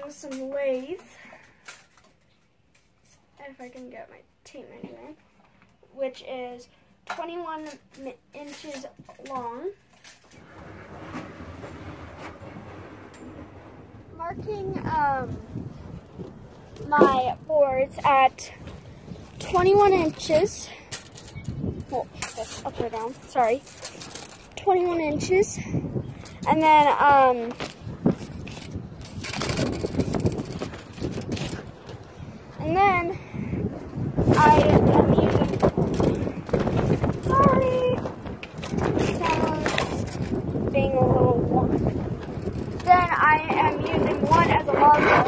using some lathe, if I can get my tape measure in, which is 21 inches long. Marking my boards at 21 inches. Oh, that's up or down. Sorry. 21 inches. And then I am using, sorry, sounds being a little warm. Then I am using one as a marker.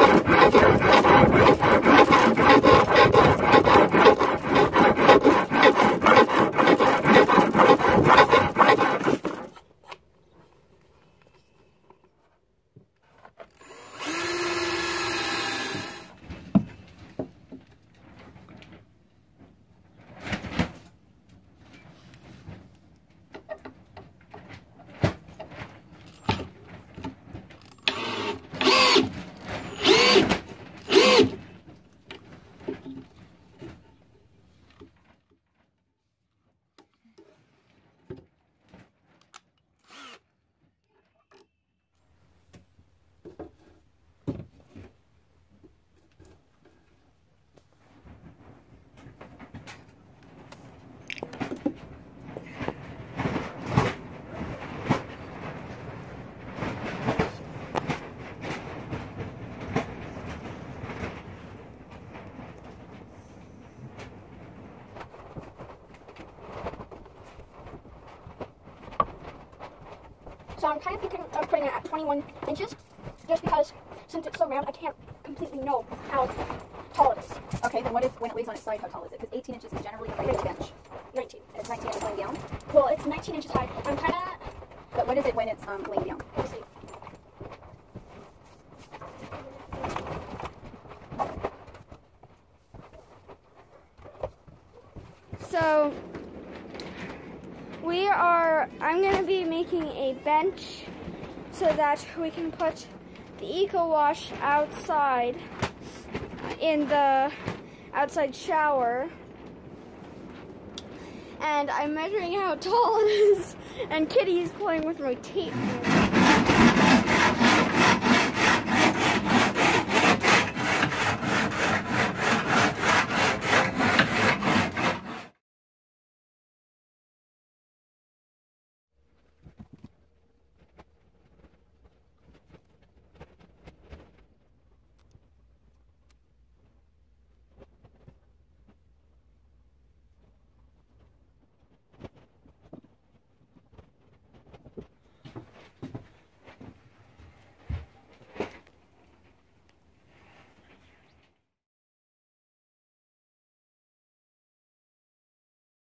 So I'm kind of thinking of putting it at 21 inches, just because since it's so round, I can't completely know how tall it is. Okay, then what if when it lays on its side, how tall is it? Because 18 inches is generally the height of a bench. 19. It's 19 inches laying down? Well, it's 19 inches high. I'm kind of... But what is it when it's laying down? Let's see. So... I'm going to be making a bench so that we can put the Eco Wash outside in the outside shower. And I'm measuring how tall it is, and Kitty's playing with my tape.